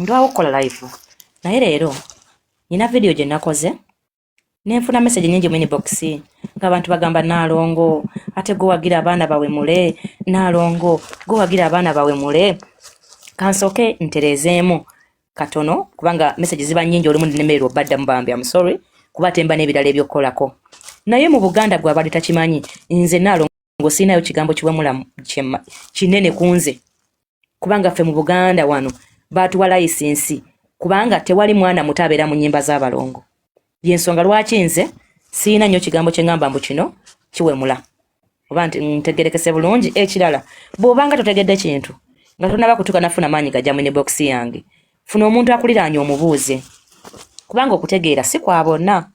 ndwawo okukola live naye leero nina video gye nakoze nenfuna message nyingi mu inbox ng'abantu bagamba Nalongo ate gowagira abaana bawemule Nalongo gowagira abaana bawemule kansooke ntereezeemu katono kubanga message ziba nyingi olimu nemererwa obaddamu bambi I'm sorry kuba temba n'ebirala ebyokukolako naye mu Buganda gwe abadde takimanyi nze Nalongo siinayo kigambo kiwemula kinene kunze kubanga ffe mu Buganda wano baatuwa layisinsi kubanga tewali mwana muto abeera mu nnyimba z'abalongo yensonga lwaki nze siina nnyo kigambo kye ngamba mbu kino kiwemula oba ntegerekese bulungi ekirala bw'obanga totegedde kintu nga tonaba kutuuka nafuna maanyi gajja mu inbox yange funa omuntu akuliraanye omubuuze kubanga okutegeera si kwa bonna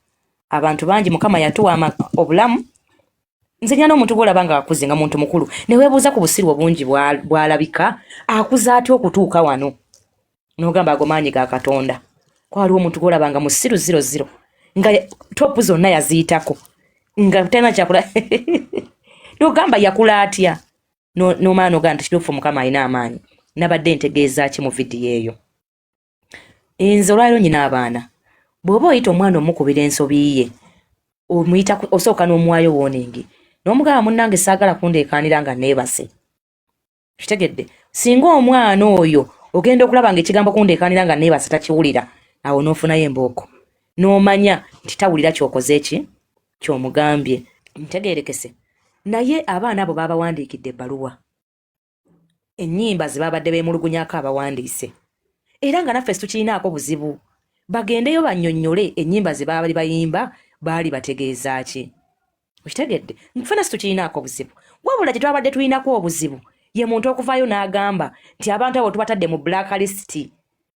abantu bangi Mukama yatuwa obulamu nze nyana omuntu gw'olaba nga akuze nga muntu mukulu ne weebuuza ku busiru obungi bw'alabika akuze atya okutuuka wano n'ogamba ago maanyi ga Katonda kwaliwo omuntu gw'olaba nga musiru 00 nga topu zonna yaziyitako nga tena kyakula n'ogamba yakula atya n'omala n'ogamba nti kituufu Mukama alina amaanyi nabadde ntegeeza ki mu vidiyo eyo nze olwaliro nyina abaana bw'oba oyita omwana omukubira ensobi ye omuyita osooka n'omuwaayo warning n'omugamba munnange saagala kundeekaanira nga neebase kitegedde singa omwana oyo ogenda okulaba ng'ekigambo kundeekaanira nga neebase takiwulira awo n'ofunayo embooko n'omanya nti tawulira kyokoze eki ky'omugambye ntegeerekese naye abaana abo baabawandiikidde ebbaluwa ennyimba ze baabadde beemulugunyako abawandiise era nga naffe tukirinaako buzibu bagendeyo bannyonnyole ennyimba ze baabali bayimba baali bategeeza ki okitegedde nfena situkirinaako buzibu wabula gye twabadde tulinako obuzibu ye muntu okuvaayo n'agamba nti abantu abo tubatadde mu blacklist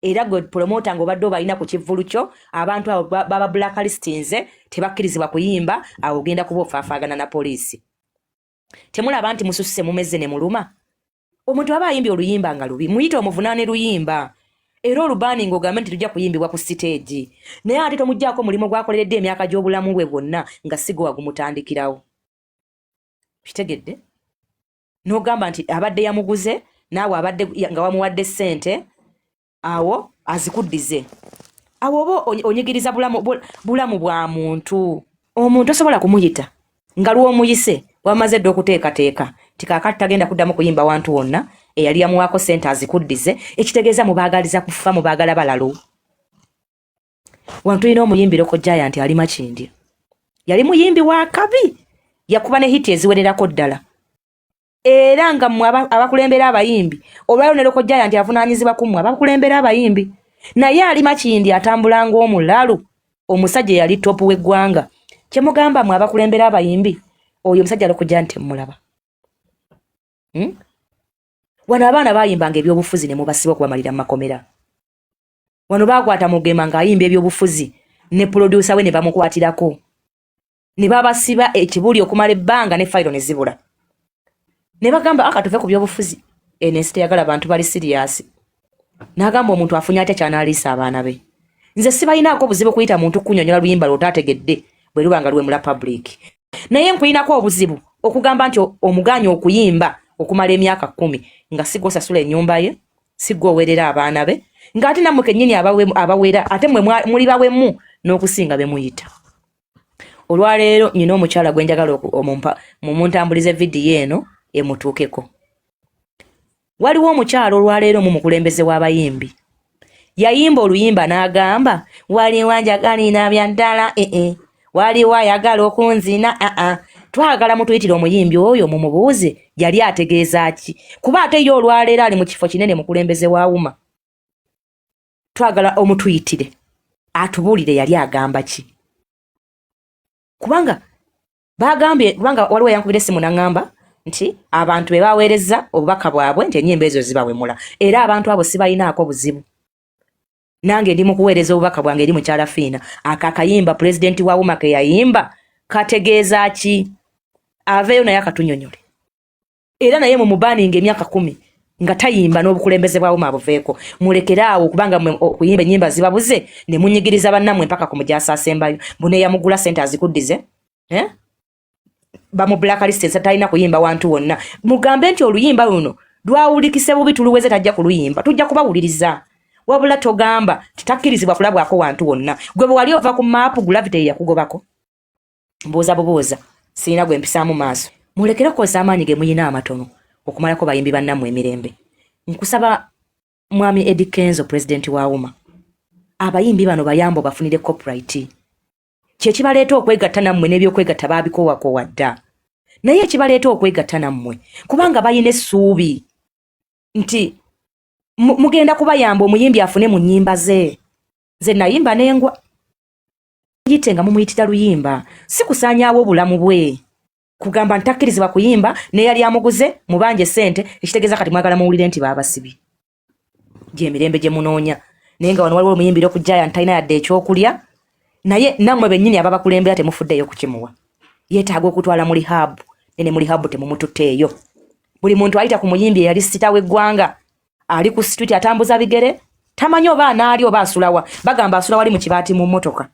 era gwe promota ng'obadde obalina ku kivvulu kyo abantu abo baba blacklistinze tebakkirizibwa kuyimba awo ogenda kuba ofaafaagana na poliisi temulaba nti mususse mumeze ne muluma omuntu aba ayimbye oluyimba nga lubi muyite omuvunaane luyimba era olubaani ng'ogambe nti tujja kuyimbibwa ku siteegi naye ate tomuggyako mulimu gwakoleredde emyaka gy'obulamu bwe bwonna nga sigo wagumutandikirawo kitegedde n'ogamba nti abadde yamuguze naawe abadde nga wamuwadde ssente awo azikuddize awo oba onyigiriza bulamu bwa muntu omuntu osobola kumuyita nga lw'omuyise wamaze dde okuteekateeka tikaakati tagenda kuddamu kuyimba wantu wonna eyali yamuwaako ssente azikuddize ekitegeeza mubaagaliza kufa mubaagala balalu wantu olina omuyimbiro ko Giant ali Makindye yali muyimbi wa kabi yakuba ne hiti eziwererako ddala era nga mmwe abakulembera abayimbi olwaliro ne loko Giant avunaanyizibwa ku mmwe abakulembera abayimbi naye ali Makindye atambula ng'omulalu omusajja yali topu w'eggwanga kye mugamba mmwe abakulembera abayimbi oyo omusajja loko Giant mmulaba wano abaana bayimbanga ebyobufuzi ne mubasiba okubamalira mu makomera wano baakwata Mugema ng'ayimba ebyobufuzi ne producer we ne bamukwatirako ne babasiba ekibuli okumala ebbanga ne fayiro ne zibula ne bagamba akatuve ku byobufuzi enesi teyagala bantu bali serious n'agamba omuntu afunye atya kyanaaliisa abaana be nze sibalinaako obuzibu kuyita muntu kunnyonnyola luyimba lwotaategedde bwe luba nga lwemula public naye nkulinako obuzibu okugamba nti omuganya okuyimba okumala emyaka 10 nga sigosasula ennyumba ye sigowerera abaana be ng'ate nammwe kennyini abawera ate mwe muli bawemu n'okusinga bemuyita olwaleero nyina omukyala gwe njagala mumuntambulize vidiyo eno emutuukeko waliwo omukyala olwaleero mu mukulembeze w'abayimbi yayimba oluyimba n'agamba waliwo anjagalina bya ddala waliwo ayagala okunzina twagala mutuyitira omuyimbi oyo mumubuuze yali ategeeza ki kuba ate ye olwaleero ali mu kifo kinene mukulembeze wa Wuma twagala omutuyitire atubuulire yali agamba ki kubanga bagambye kubanga waliwo yankubira essimu n'aŋŋamba nti abantu be baweereza obubaka bwabwe nti ennyimba ezo zibawemula era abantu abo sibalinaako buzibu nange ndi mu kuweereza obubaka bwange eri mukyala Fiina akakayimba pulezidenti wa Wuma ke yayimba kategeeza ki aveeyo naye akatunyonyole era naye mu mubaaninga emyaka 10 nga tayimba n'obukulembeze bwa Wuma abuveeko mulekere awo kubanga okuyimba ennyimba zibabuze ne munyigiriza bannammwe mpaka ku mujaasa asembayo bune yamugula ssente azikuddize bamu blacklist talina kuyimba wantu wonna mugambe nti oluyimba luno lwawulikise bubi tuluweze tajja kuluyimba tujja kubawuliriza wabula togamba titakkirizibwa kulabwako wantu wonna gwe bwe wali ova ku maapu Gravity yakugobako mbooza sirina gwe mpisaamu maaso mulekere kukozesa amaanyi ge muyina amatono okumalako bayimbi bannammwe emirembe nkusaba mwami Eddie Kenzo pulezidenti wa UMA abayimbi bano bayambo bafunire copyright kye kibaleeta okwegatta nammwe n'ebyokwegatta baabikoowakowa dda naye ekibaleeta okwegatta nammwe kubanga bayina essuubi nti mugenda kubayamba omuyimbi afune mu nnyimba ze nayimba n'engwa yite nga mumuyitira luyimba si kusaanyaawo obulamu bwe kugamba ntakkirizibwa kuyimba neyali amuguze mubanje sente ekitegeeza kati mwagala muwulire nti baabasibi gyemirembe gye munoonya naye nga wano waliwo omuyimbi okujjaya ntalina yadde ekyokulya naye nammwe bennyini ababakulembera temufuddeeyo kukimuwa yeetaaga okutwala mu rehab nene mu rehab temumututteeyo buli muntu ayita ku muyimbi eyali sita w'eggwanga ali ku street atambuza bigere tamanyi oba anaali oba asulawa bagamba asula wali mu kibaati mu mmotoka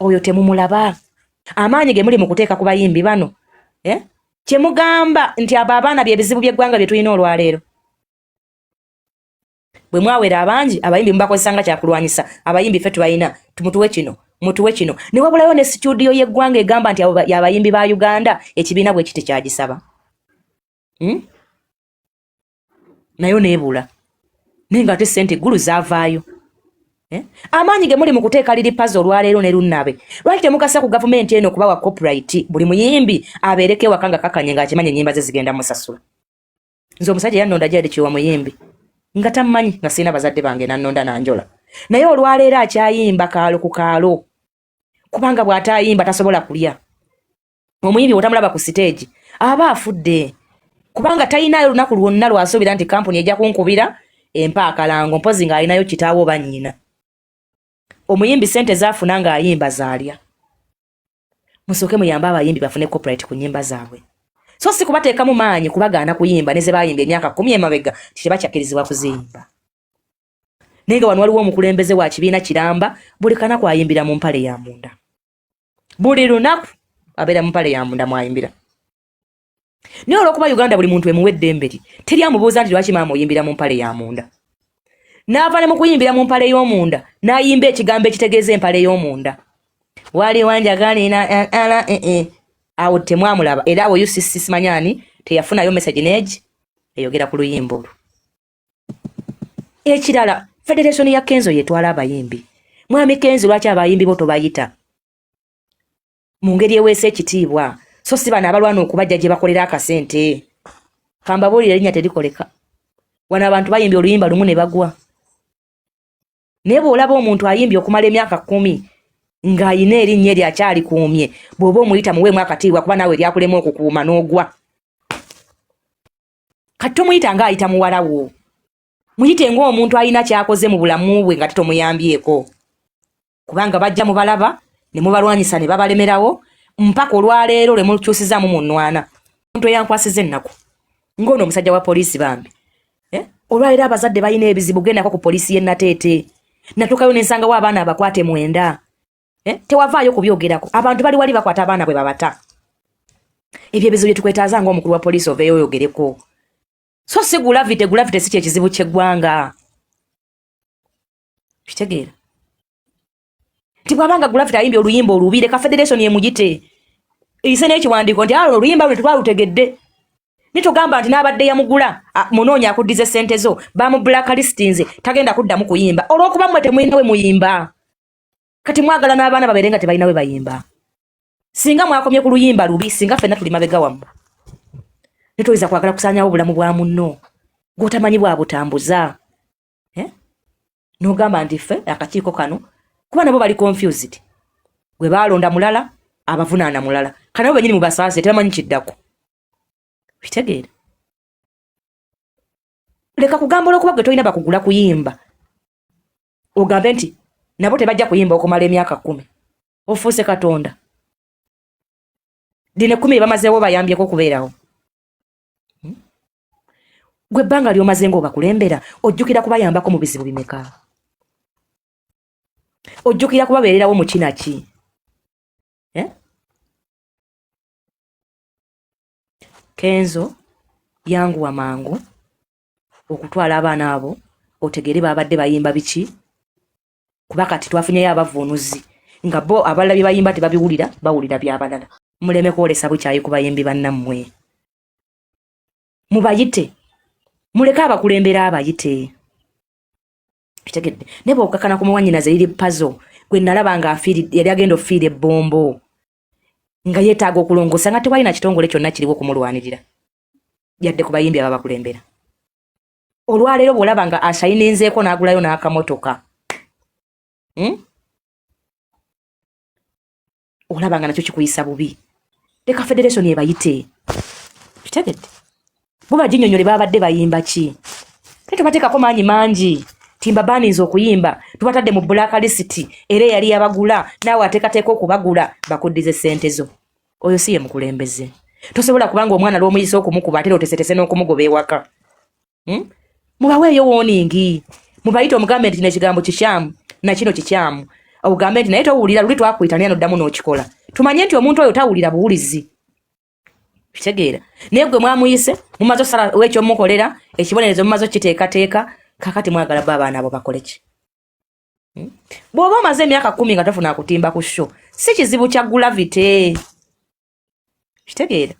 oyo temumulaba amaanyi ge muli mu kuteeka ku bayimbi bano kye mugamba nti abo abaana by'ebizibu by'eggwanga bye tulina olwaleero bwe mwawera abangi abayimbi mubakozesanga kyakulwanyisa abayimbi ffe tubayina mutuwe kino ne wabulayo ne studio y'eggwanga egamba nti abo y'abayimbi ba Uganda ekibiina bwe kiti kyagisaba nayo neebula naye nga ate ssente eggulu zaavaayo amaanyi ge muli mu kuteeka liripazi olwaleero ne lunnabe lwaki temukasa ku gavumenti eno okubawa copyright buli muyimbi abeereko ewaka nga kakanye ng'akimanya ennyimba ze zigenda musasula nze omusajja yannonda gyali kiwa muyimbi nga tammanyi nga sirina bazadde bange nannonda nanjola naye olwaleero akyayimba kaalo ku kaalo kubanga bw'ataayimba tasobola kulya omuyimbi bw'otamulaba ku siteegi aba afudde kubanga talinayo lunaku lwonna lwasuubira nti kampuni ejja kunkubira empaakalango mpozi ng'alinayo kitaawo oba nnyina omuyimbi sente zaafuna ng'ayimba zaalya musooke muyambe abayimbi bafune copyright ku nnyimba zaabwe so si kubateekamu maanyi kubagaana kuyimba ne ze baayimba emyaka 10 emabega titebakyakirizibwa kuziyimba naye nga wano waliwo omukulembeze wa kibiina kiramba buli kanaku ayimbira mu mpale ya munda buli lunaku abeera mu mpale ya munda mwayimbira naye olw'okuba Uganda buli muntu emuwa eddembe lye teri amubuuza nti lwaki maama oyimbira mu mpale ya munda n'ava ne mu kuyimbira mu mpale y'omunda n'ayimba ekigambo ekitegeeza empale y'omunda wali wanjagalina awo temwamulaba era awo UCC simanyani teyafunayo message neegi eyogera ku luyimba olwo ekirala Federation ya Kenzo yetwala abayimbi mwami Kenzo lwaki abayimbi bo tobayita mu ngeri eweesa ekitiibwa so si bana abalwana okubajja gye bakolera akasente kamba buli erinnya terikoleka wana abantu bayimbi oluyimba lumu ne bagwa naye bw'olaba omuntu ayimbi okumala emyaka 10 ng'ayina erinnya eri akyali kuumye bw'oba omuyita muweemu akatiibwa kuba naawe lyakulema okukuuma n'ogwa kati tomuyita ng'ayita muwalawo muyite ng'omuntu alina kyakoze mu bulamu bwe nga tetomuyambyeko kubanga bajja mubalaba ne mubalwanyisa ne babalemerawo mpaka olwaleero lwe mukyusizaamu munnwana omuntu eyankwasiza ennaku ng'ono omusajja wa poliisi bambi olwaleero abazadde balina ebizibu gendako ku poliisi y'e Nateete natukayo n'ensangawo abaana abakwate 9 tewavaayo kubyogerako abantu bali wali bakwata abaana bwe babata ebyo ebizibu bye tukwetaaza ng'omukulu wa poliisi oveeyo oyogereko so si Gravity si kyekizibu ky'eggwanga kitegeera nti bw'abanga Gravity ayimbye oluyimba olubi leka Federation yemugite eyise n'ekiwandiiko nti oluyimba lwe twalutegedde nitugamba nti n'abadde yamugula munoonya akuddiza sente zo bamu blacklistinze tagenda kuddamu kuyimba olw'okuba mmwe temulina we muyimba kati mwagala n'abaana babeere nga tebalina we bayimba singa mwakomye ku luyimba lubi singa ffenna tuli mabega wammwe netoyinza kwagala kusaanyawo obulamu bwa munno gw'otamanyi bwabutambuza n'ogamba nti ffe akakiiko kano kuba nabo bali confused gwe baalonda mulala abavunaana mulala kanabo bennyini mubasaase tebamanyi kiddako bitegeera leka kugamba olw'okuba gwe tolina bakugula kuyimba ogambe nti nabo tebajja kuyimba okumala emyaka 10 ofuuse Katonda dine 10 bamazeewo bayambyeko okubeerawo gwe ebbanga ly'omaze ng'obakulembera ojjukira kubayambako mu bizibu bimeka ojjukira kubabeererawo mu kina ki Kenzo yanguwa mangu okutwala abaana abo otegere babadde bayimba biki kuba kati twafunyeyo abavuunuzi nga bo abalala bye bayimba tebabiwulira bawulira byabalala muleme kwolesa bukyayi ku bayimbi bannammwe mubayite muleke abakulembera abayite kitegedde ne bw'okakana ku muwanyinaze liri puzzle gwe nalaba nga yali agenda ofiira ebbombo nga yeetaaga okulongosa nga tewalina kitongole kyonna kiriwo okumulwanirira yadde ku bayimbi ababakulembera olwaleero bw'olaba nga ashayininzeeko n'agulayo n'akamotoka olaba nga nakyo kikuyisa bubi leka federation ebayite kitegedde bo baginyonyole babadde bayimba ki tetubateekako maanyi mangi timba baninza okuyimba tubatadde mu blacklist era yali yabagula naawe ateekateeka okubagula bakuddize ssente zo oyo si ye mukulembeze tosobola kubanga omwana lw'omuyisa okumukuba ate otesetese n'okumugoba ewaka mubaweeyo warning mubayite omugambe nti kino ekigambo kikyamu nakino kikyamu obugambe nti naye towulira luli twakuyita naye noddamu n'okikola tumanye nti omuntu oyo tawulira buwulizi kitegeera naye gwe mwamuyise mumaze osala w'ekyomukolera ekibonerezo mumaze okiteekateeka kakati mwagala ba abaana abo bakole ki bw'oba omaze emyaka 10 nga tofuna akutimba ku sho si kizibu kya gravity kitegeera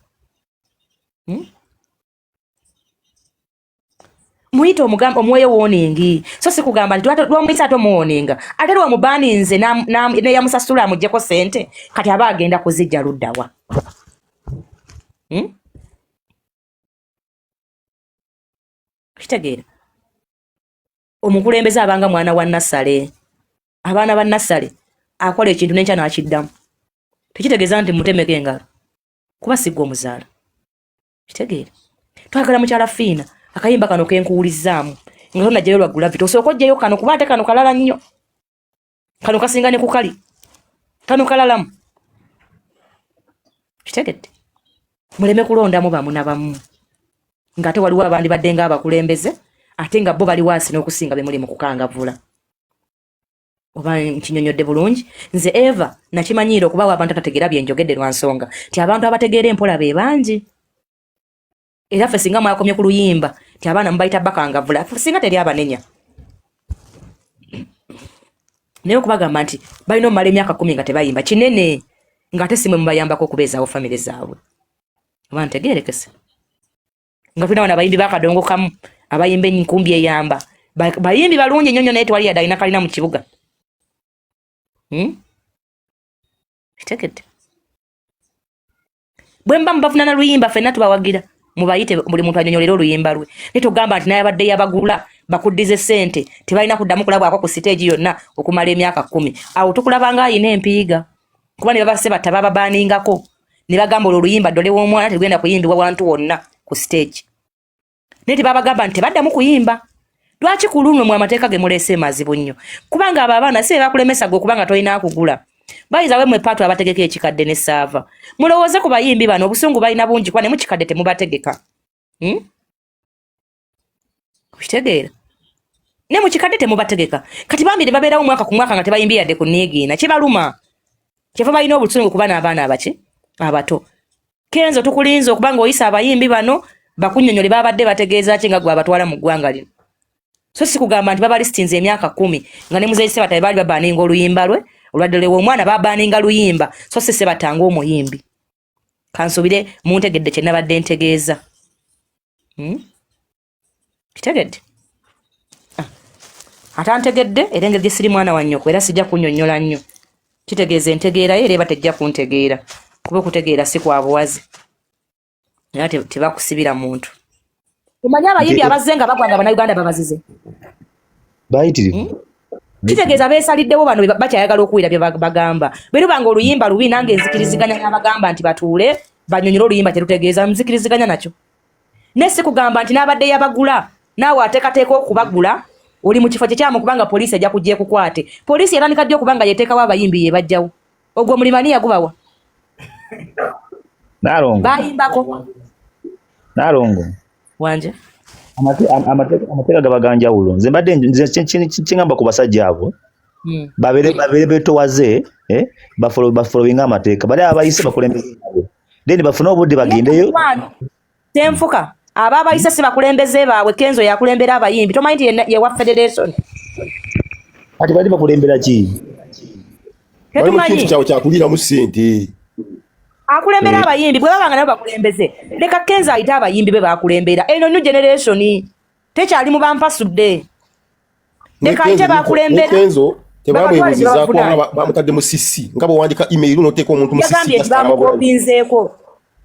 muyite omugambo omweyo warning so si kugamba nti lwomuyisa ate omuwoninga ate lwomubaninze neyamusasula amugyeko sente kati aba agenda kuzijja luddawa kitegeera omukulembeze abanga mwana wa Nassale abaana ba Nassale akola ekintu n'enkya n'akiddamu tekitegeeza nti mutemeke engalo kuba sigwa omuzaala kitegeera twagala mukyala Fiina akayimba kano kenkuwulizaamu nga tonna jjayo lwa gravity osooka ojjayo kano kuba ate kano kalala nnyo kano kasinga ne ku kali kano kalalamu kitegedde muleme kulondamu bamu na bamu ng'ate waliwo abandi badde nga abakulembeze ate nga bo bali wansi n'okusinga be muli mu kukangavula oba nkinyonyodde bulungi nze Eva nakimanyiira okubawo abantu atategeera bye njogedde lwa nsonga nti abantu abategeera empola be bangi era ffe singa mwakomye ku luyimba nti abaana mubayita bakangavula singa teri abanenya naye okubagamba nti balina omumala emyaka 10 nga tebayimba kinene ng'ate simwe mubayambako okubeezaawo famire zaabwe oba ntegeerekese nga tulina wana abayimbi bakadongo kamu abayimba enkumbi eyamba bayimbi balungi nnyo naye tewali yadde alina kalina mu kibuga kitegedde bwe mba mubavunana luyimba ffenna tubawagira mubayite buli muntu anyonyolera oluyimba lwe naye togamba nti naye abadde yabagula bakuddize ssente tebalina kuddamu kulabwako ku siteegi yonna okumala emyaka 10 awo tukulaba nga ayina empiiga kuba ne babase batta bababaningako ne bagamba oluyimba ddole w'omwana tegenda kuyimbibwa wantu wonna ku siteegi naye tebabagamba nti tebaddamu kuyimba lwaki ku luno mu amateeka ge muleese mazibu nnyo kubanga abo abaana si bakulemesa gwe kubanga tolina kugula bayiza we mwepatu abategeka ekikadde ne saava mulowooze ku bayimbi bano obusungu balina bungi kwa ne mukikadde temubategeka kitegeera ne mukikadde temubategeka kati bambi ne babeerawo mwaka ku mwaka nga tebayimbi yadde ku niigiina kibaluma kyeva balina obusungu kuba n'abaana abaki abato kenzo tukulinza okubanga oyisa abayimbi bano bakunyonyole babadde bategeeza ki nga gwe abatwala mu ggwanga lino so si kugamba nti baba listinze emyaka 10 nga ne muzeyi Ssebatta baali babaninga oluyimba lwe olwadde omwana babaninga luyimba so si Ssebatta ng'omuyimbi kansubire muntegedde kye nabadde ntegeeza kitegedde atantegedde era engeri gye siri mwana wa nnyoko era sijja kunnyonnyola nnyo kitegeeza entegeerayo era eba tejja kuntegeera kuba okutegeera si kwa buwazi era tebakusibira muntu omanyi abayimbi abazze nga bagwa nga bannayuganda babazize bayitirivu kitegeeza beesaliddewo bano bakyayagala okuwulira bye bagamba berubanga oluyimba lubi nange nzikiriziganya n'abagamba nti batuule banyonyole oluyimba terutegeeza nzikiriziganya nakyo naye si kugamba nti n'abadde yabagula naawe ateekateeka okubagula oli mu kifo kyekyamu kubanga poliisi ejja kujja ekukwate poliisi erandika ddi okubanga yeteekawo abayimbi ye bajjawo ogwo omulimani yagubawa Nalongo bayimbako Nalongo wanje amateeka gabaganjawulo nze mbadde kingamba ku basajja abo babere betowaze bafolowinga amateeka bali abayise bakulembeze nabo then bafune obudde bagendeyo tenfuka aba abayise si bakulembeze baabwe Kenzo yakulembera abayimbi tomanyi nti ye wa federation ati bali bakulembera ki Kitu kya kulira mu sente. Akulembera abayimbi bwe babanga nabo bakulembeze. Leka Kenzo ayita abayimbi be bakulembera. Eno new generation tekyali mu bampasudde. Leka ayite bakulembera. Kenzo tebamwebuzizaako nga bamutadde mu CC. Nga bw'owandika email n'oteeka omuntu mu CC. Yagambye nti bamukopinzeeko.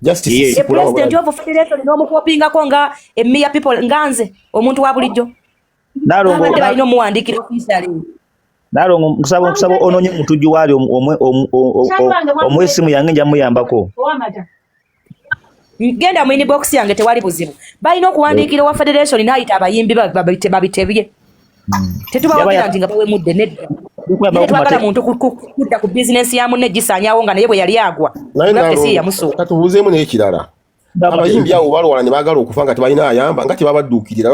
Justice. President of Federation n'omukopingako nga emia people nganze omuntu wa bulijjo. Nalongo balina omuwandiikira officially. Nalongo kusaba ononye mutujju wali omwesimu yange nja muyambako. Genda mu inbox yange tewali buzibu. Balina okuwandiikira wa Federation n'ayita abayimbi babitebye. Tetubawagira nti nga bawe mudde nedda. Twagala muntu kudda ku business ya munne gisanyawo nga naye bwe yali agwa. Katubuuzeemu n'ekirala. Abayimbi abo balwala ne baagala okufa nga tebalina ayamba nga tebabadduukirira.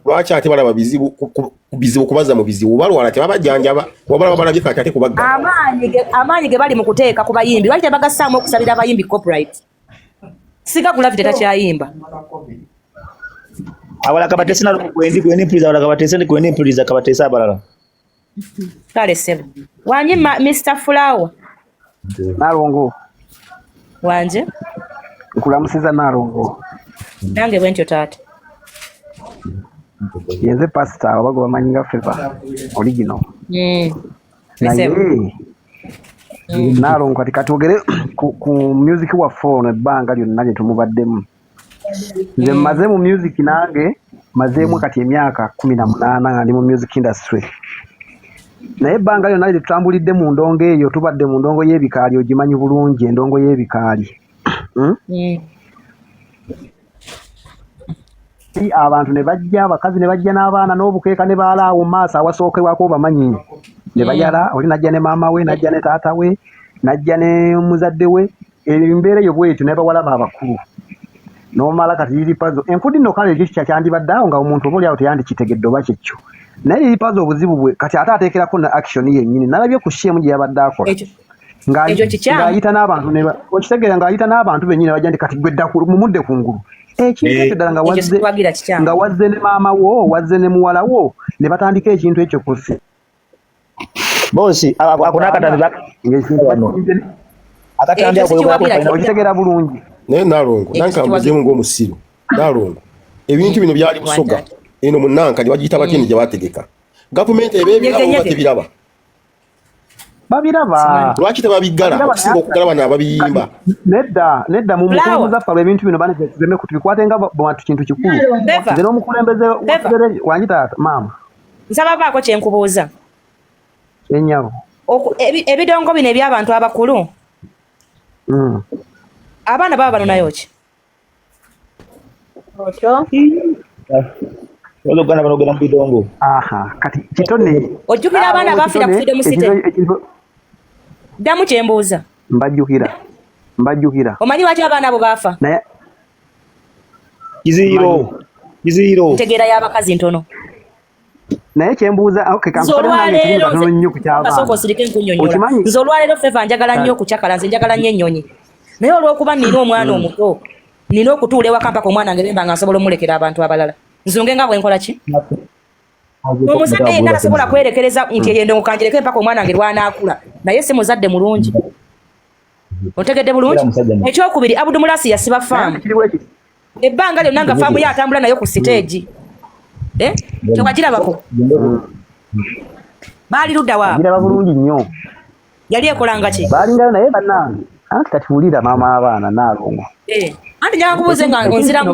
Lwaki ate balaba bizibu kubaza mu bizibu balwala tebabajjanjaba wabala babalabye kati ate kubagga. Amaanyi ge bali mu kuteeka ku bayimbi lwaki tebagassaamu okusabira abayimbi copyright. Siga gulavi tetakyayimba. Awala kabatesi na kwendi mpiriza awala kabatesi ndi kwendi mpiriza kabatesi abalala. Kale sebo. Wanje Mr. Flower. Nalongo. Wanje. Nkulamusiza Nalongo. Nange bwentyo taata. Yenze pastor abago bamanyinga Favor original. Sebo. Nalongo kati ogere ku music wa phone ebbanga lyonna lye tumubaddemu. Nze maze mu music nange mazemu kati emyaka 18 nga ndi mu music industry. Naye ebbanga lyonna lye tutambulidde mu ndongo eyo tubadde mu ndongo y'ebikaali ogimanyi bulungi endongo y'ebikaali. Abantu ne bajja abakazi ne bajja n'abaana n'obukeeka ne baalaawo mu maaso awasookerwako bamanyi ne bayala oli najja ne maama we najja ne taata we najja ne muzadde we embeera eyo bwetyo ne bawala abakulu n'omala kati liri pazo enfudi nno kale ekyo kyandibadde awo nga omuntu oba oli awo teyandikitegedde oba kyekyo naye liri pazo obuzibu bwe kati ate ateekerako na action yennyini nalabye ku shemu gye yabadde akola ng'ayita n'abantu okitegeera ng'ayita n'abantu bennyini bajja ndi kati gwedda mumudde ku ngulu ekintu ekyo ddala nga wazze ne maama wo wazze ne muwala wo ne batandika ekintu ekyo kusi bosi akuna akatambi okitegeera bulungi naye Nalongo nanka mbuzeemu ng'omusiru Nalongo ebintu bino byali busoga eno munanka ne bagiyita batini gye bategeka gavumenti eb'ebirabo batebiraba babiraba lwaki tebabiggala okusinga okugalaba n'ababiyimba nedda mu mukulembeze ffe ebintu bino banezeme tubikwate nga bantu kintu kikulu nze n'omukulembeze wangi taata maama nsaba baako kyenkubuuza ennyabo ebidongo bino eby'abantu abakulu abaana baba banonayo ki oluganda banogera mu bidongo kati kitone ojjukira abaana bafiira ku freedom city ddamu kyembuuza mbajjukira omanyi lwaki abaana abo baafa naye kiziiro ntegeera y'abakazi ntono naye kyembuuza nze olwaleero Favor njagala nnyo okukyakala nze njagala nnyo ennyonyi naye olw'okuba nina omwana omuto nina okutuula ewaka mpaka omwana nge bemba nga nsobola omulekera abantu abalala nzunge nga bwe nkola ki omuzadde yenna tasobola kwerekereza nti eyendongo kanjireke mpaka omwana nge lwanaakula naye si muzadde mulungi otegedde bulungi ekyokubiri Abudu Mulasi yasiba faamu ebbanga lyonna nga faamu ye atambula nayo ku siteegi tewagirabako baali ludda waabwe giraba bulungi nnyo yali ekolanga ki baalingayo naye bannange anti kati wulira maama abaana Nalongo anti njaga nkubuuze nga onziramu